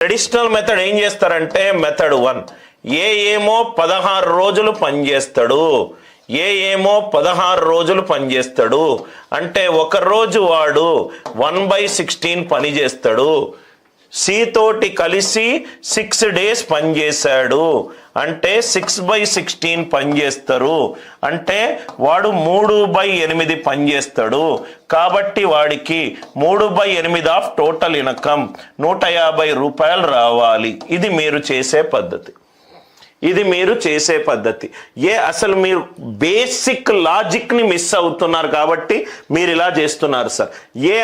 Traditional method ఏం చేస్తారంటే method 1 ఏమో 16 రోజులు పనిచేస్తాడు, ఏమో 16 రోజులు పనిచేస్తాడు అంటే ఒక రోజు వాడు 1/16 పని చేస్తాడు. సి తోటి కలిసి 6 days పనిచేశాడు అంటే 6/16 పనిచేస్తారు అంటే వాడు 3/8 పనిచేస్తాడు. కాబట్టి వాడికి 3/8 ఆఫ్ టోటల్ ఇన్కమ్ 150 రూపాయలు రావాలి. ఇది మీరు చేసే పద్ధతి, ఇది మీరు చేసే పద్ధతి. అసలు మీరు బేసిక్ లాజిక్ని మిస్ అవుతున్నారు కాబట్టి మీరు ఇలా చేస్తున్నారు సార్.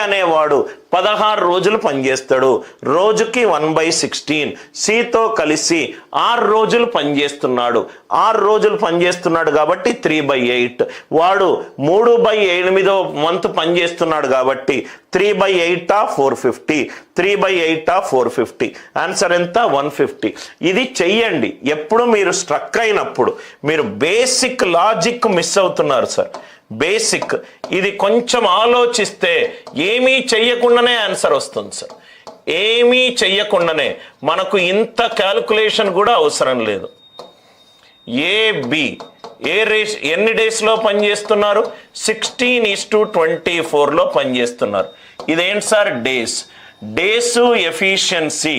అనేవాడు 16 రోజులు పనిచేస్తాడు, రోజుకి 1/16. సితో కలిసి 6 రోజులు పనిచేస్తున్నాడు, 6 రోజులు పనిచేస్తున్నాడు కాబట్టి 3/8. వాడు 3/8వ వంతు పనిచేస్తున్నాడు కాబట్టి 3/8 ఆఫ్ 450, 3/8 ఆఫ్ 450. ఆన్సర్ ఎంత? 150. ఇది చెయ్యండి. ఎప్పుడు మీరు స్ట్రక్ అయినప్పుడు మీరు బేసిక్ లాజిక్ మిస్ అవుతున్నారు సార్. బేసిక్ ఇది కొంచెం ఆలోచిస్తే ఏమీ చెయ్యకుండానే ఆన్సర్ వస్తుంది సార్. ఏమీ చెయ్యకుండానే మనకు ఇంత క్యాల్కులేషన్ కూడా అవసరం లేదు. ఎన్ని డేస్లో పనిచేస్తున్నారు? 16:24లో పనిచేస్తున్నారు. ఇదేంటి సార్? డేస్ ఎఫిషియన్సీ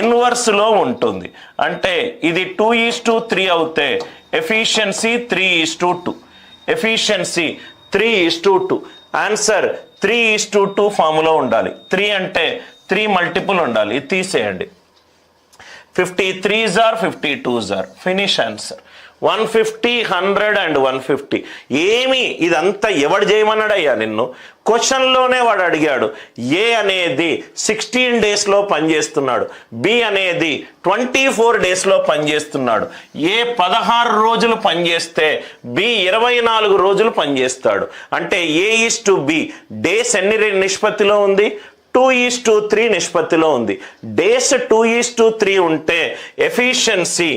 ఇన్వర్స్లో ఉంటుంది. అంటే ఇది 2:3 అవుతే ఎఫిషియన్సీ 3:2. ఎఫిషియన్సీ 3:2. ఆన్సర్ 3:2 ఫార్ములా ఉండాలి. 3 అంటే 3 మల్టిపుల్ ఉండాలి. ఇది తీసేయండి. 53s are 52s are. Finish answer. 150, 100 and 150. ఏమి ఇదంతా ఎవడు చేయమన్నాడు అయ్యా నిన్ను? క్వశ్చన్లోనే వాడు అడిగాడు. ఏ అనేది 16 డేస్లో పనిచేస్తున్నాడు, బి అనేది 24 డేస్లో పనిచేస్తున్నాడు. 16 రోజులు పనిచేస్తే బి 24 రోజులు పనిచేస్తాడు. అంటే A:B డేస్ ఎన్ని నిష్పత్తిలో ఉంది? 2:3 నిష్పత్తిలో ఉంది. డేస్ 2:3 ఉంటే ఎఫిషియన్సీ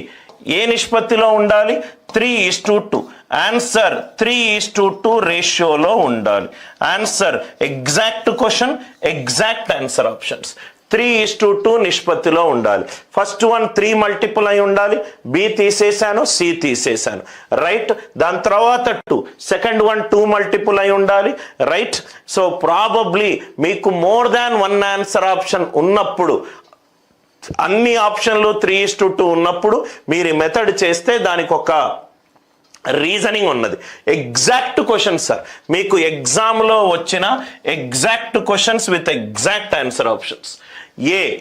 ఏ నిష్పత్తిలో ఉండాలి? 3:2. ఆన్సర్ 3:2 రేషియోలో ఉండాలి. Answer exact question, exact answer options 3:2 నిష్పత్తిలో ఉండాలి. ఫస్ట్ వన్ 3 మల్టిపుల్ అయి ఉండాలి, బి తీసేశాను, సి తీసేశాను, రైట్. దాని తర్వాత 2, సెకండ్ వన్ 2 మల్టిపుల్ అయి ఉండాలి, రైట్. సో ప్రాబబ్లీ మీకు మోర్ దాన్ 1 ఆన్సర్ ఆప్షన్ ఉన్నప్పుడు, అన్ని ఆప్షన్లు 3:2 ఉన్నప్పుడు మీరు మెథడ్ చేస్తే దానికి ఒక రీజనింగ్ ఉన్నది. ఎగ్జాక్ట్ క్వశ్చన్స్ సార్, మీకు ఎగ్జామ్లో వచ్చిన exact questions with exact answer options.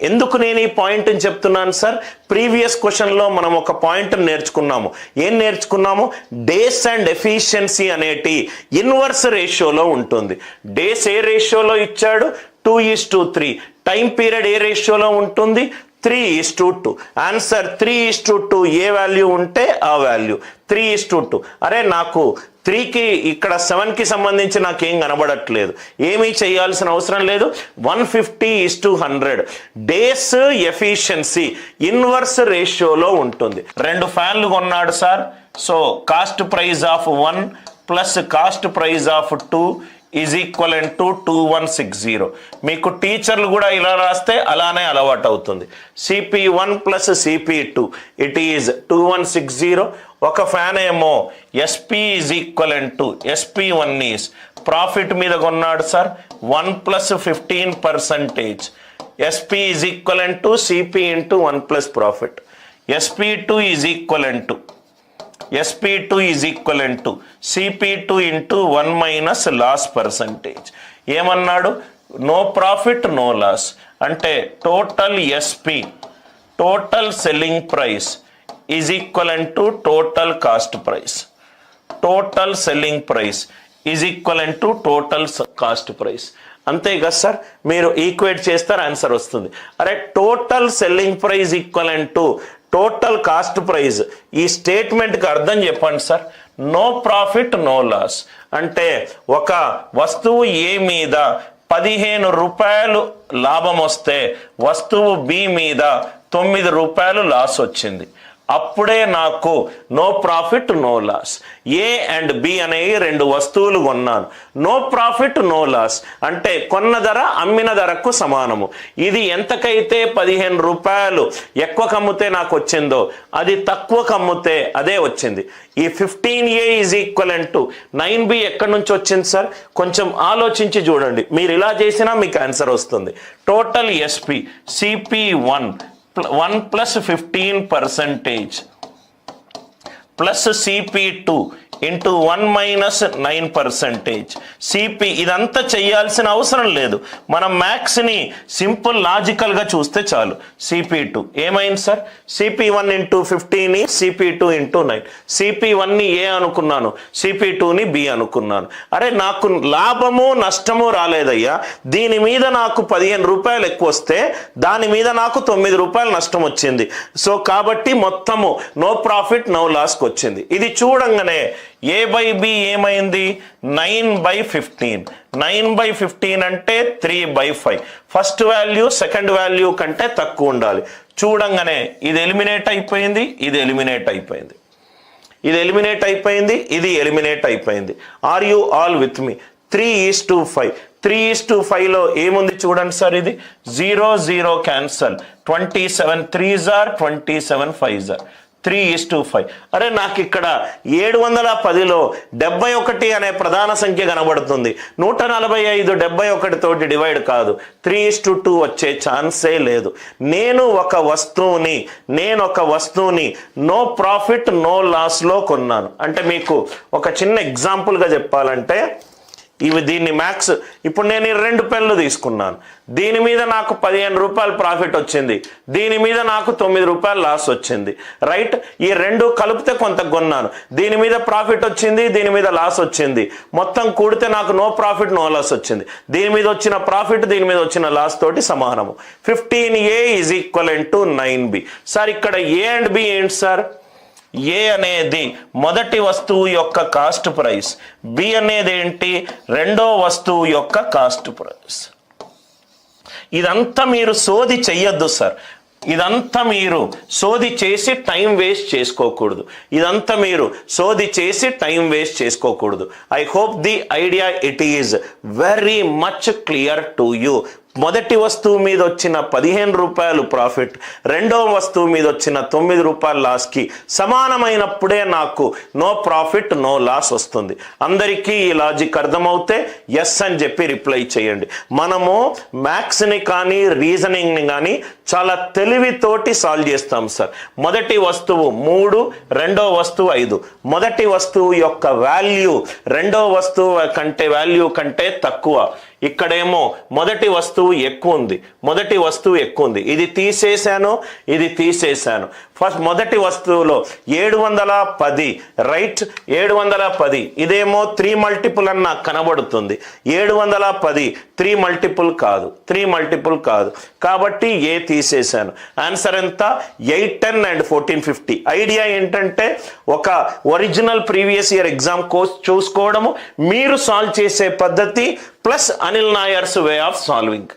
ఎందుకు నేను ఈ పాయింట్ చెప్తున్నాను సార్? ప్రీవియస్ క్వశ్చన్లో మనం ఒక పాయింట్ నేర్చుకున్నాము. ఏం నేర్చుకున్నాము? డేస్ అండ్ ఎఫిషియన్సీ అనేటి ఇన్వర్స్ రేషియోలో ఉంటుంది. డేస్ ఏ రేషియోలో ఇచ్చాడు? 2:3. టైం పీరియడ్ ఏ రేషియోలో ఉంటుంది? 3:2. ఆన్సర్ 3:2. ఏ వాల్యూ ఉంటే ఆ వాల్యూ 3:2. అరే నాకు 3కి ఇక్కడ 7కి సంబంధించి నాకేం కనబడట్లేదు, ఏమీ చేయాల్సిన అవసరం లేదు. 150:100 డేస్ ఎఫిషియన్సీ ఇన్వర్స్ రేషియోలో ఉంటుంది. 2 ఫ్యాన్లు కొన్నాడు sir. So cost price of 1 plus cost price of 2 is equivalent to 2160. మీకు టీచర్లు కూడా ఇలా రాస్తే అలానే అలవాటు అవుతుంది. CP1 plus CP2 it is 2160. ఒక ఫ్యాన్ ఏమో SP is equivalent to SP1 is profit మీద కొన్నాడు sir 1 plus 15%. SP is equivalent to CP into 1 plus profit. SP2 is equivalent to SP2 is equivalent to CP2 into 1 minus loss percentage. ఏమన్నాడు? No profit no loss అంటే total SP total selling price is equivalent to total cost price. Total selling price is equivalent to total cost price. అంతే కదా sir? మీరు equate చేస్తారు, answer వస్తుంది. అరే total selling price equivalent to total cost price. ఈ స్టేట్మెంట్కి అర్థం చెప్పండి sir. No profit no loss అంటే ఒక వస్తువు ఏ మీద 15 రూపాయలు లాభం వస్తే వస్తువు బి మీద 9 రూపాయలు లాస్ వచ్చింది. అప్పుడే నాకు no profit no loss. A and B అనేవి 2 వస్తువులు కొన్నాను, నో ప్రాఫిట్ నో లాస్ అంటే కొన్న ధర అమ్మిన ధరకు సమానము. ఇది ఎంతకైతే 15 రూపాయలు ఎక్కువ కమ్మితే నాకు వచ్చిందో అది తక్కువ కమ్మితే అదే వచ్చింది. ఈ 15A is equivalent to 9B ఎక్కడి నుంచి వచ్చింది సార్? కొంచెం ఆలోచించి చూడండి. మీరు ఇలా చేసినా మీకు ఆన్సర్ వస్తుంది. Total SP CP1 1 plus 15% plus CP2 into 1 minus 9%. CP ఇదంతా చేయాల్సిన అవసరం లేదు. మనం మ్యాథ్స్ని సింపుల్ లాజికల్గా చూస్తే చాలు. CP2 ఏమైంది sir? CP1 into 15 CP2 into 9. CP1ని ఏ అనుకున్నాను, CP2ని బి అనుకున్నాను. అరే నాకు లాభము నష్టము రాలేదయ్యా, దీని మీద నాకు 15 రూపాయలు ఎక్కువ వస్తే దాని మీద నాకు 9 రూపాయలు నష్టం వచ్చింది. సో కాబట్టి మొత్తము నో ప్రాఫిట్ నో లాస్కి వచ్చింది. ఇది చూడంగానే A by B ఏమైంది? 9/15. 9/15 అంటే 3/5. ఫస్ట్ వాల్యూ సెకండ్ వాల్యూ కంటే తక్కువ ఉండాలి. చూడంగానే ఇది ఎలిమినేట్ అయిపోయింది, ఇది ఎలిమినేట్ అయిపోయింది, ఇది ఎలిమినేట్ అయిపోయింది, ఇది ఎలిమినేట్ అయిపోయింది. Are you all with me? 3:5. 3:5లో ఏముంది చూడండి సార్, ఇది 0 0 cancel. 27 3s are 27 5s are 3:5. అరే నాకు ఇక్కడ 710లో 71 అనే ప్రధాన సంఖ్య కనబడుతుంది. 145 71 తోటి డివైడ్ కాదు. 3:2 వచ్చే ఛాన్సే లేదు. నేను ఒక వస్తువుని నో ప్రాఫిట్ నో లాస్లో కొన్నాను. అంటే మీకు ఒక చిన్న ఎగ్జాంపుల్గా చెప్పాలంటే, దీన్ని మ్యాథ్స్ ఇప్పుడు నేను 2 పెన్లు తీసుకున్నాను. దీని మీద నాకు 15 రూపాయలు ప్రాఫిట్ వచ్చింది, దీని మీద నాకు 9 రూపాయలు లాస్ వచ్చింది. రైట్? ఈ 2 కలిపితే కొంత కొన్నాను, దీని మీద ప్రాఫిట్ వచ్చింది, దీని మీద లాస్ వచ్చింది. మొత్తం కూడితే నాకు నో ప్రాఫిట్ నో లాస్ వచ్చింది. దీని మీద వచ్చిన ప్రాఫిట్ దీని మీద వచ్చిన లాస్ తోటి సమానము. 15A is equivalent to 9B. Sir ఇక్కడ ఏ అండ్ బి ఏంటి సార్? ఏ అనేది మొదటి వస్తువు యొక్క కాస్ట్ ప్రైస్, బి అనేది ఏంటి? రెండో వస్తువు యొక్క కాస్ట్ ప్రైస్. ఇదంతా మీరు సోది చెయ్యొద్దు సార్. ఇదంతా మీరు సోది చేసి టైం వేస్ట్ చేసుకోకూడదు. I hope the idea it is very much clear to you. మొదటి వస్తువు మీద వచ్చిన 15 రూపాయలు ప్రాఫిట్ రెండో వస్తువు మీద వచ్చిన 9 రూపాయల లాస్కి సమానమైనప్పుడే నాకు నో ప్రాఫిట్ నో లాస్ వస్తుంది. అందరికీ ఈ లాజిక్ అర్థమవుతే ఎస్ అని చెప్పి రిప్లై చేయండి. మనము మ్యాథ్స్ని కానీ రీజనింగ్ని కానీ చాలా తెలివితోటి సాల్వ్ చేస్తాం సార్. మొదటి వస్తువు 3, రెండో వస్తువు 5. మొదటి వస్తువు యొక్క వాల్యూ రెండో వస్తువు వాల్యూ కంటే తక్కువ. ఇక్కడేమో మొదటి వస్తువు ఎక్కువ ఉంది, ఇది తీసేశాను. ఫస్ట్ మొదటి వస్తువులో 710, రైట్? 710 ఇదేమో 3 మల్టిపుల్ అని నాకు కనబడుతుంది. 710 3 మల్టిపుల్ కాదు, కాబట్టి ఏ తీసేశాను. ఆన్సర్ ఎంత? 8, 10 and 14, 50. ఐడియా ఏంటంటే ఒక original previous year exam course చూసుకోవడము, మీరు సాల్వ్ చేసే పద్ధతి plus Anil Nair's way of solving.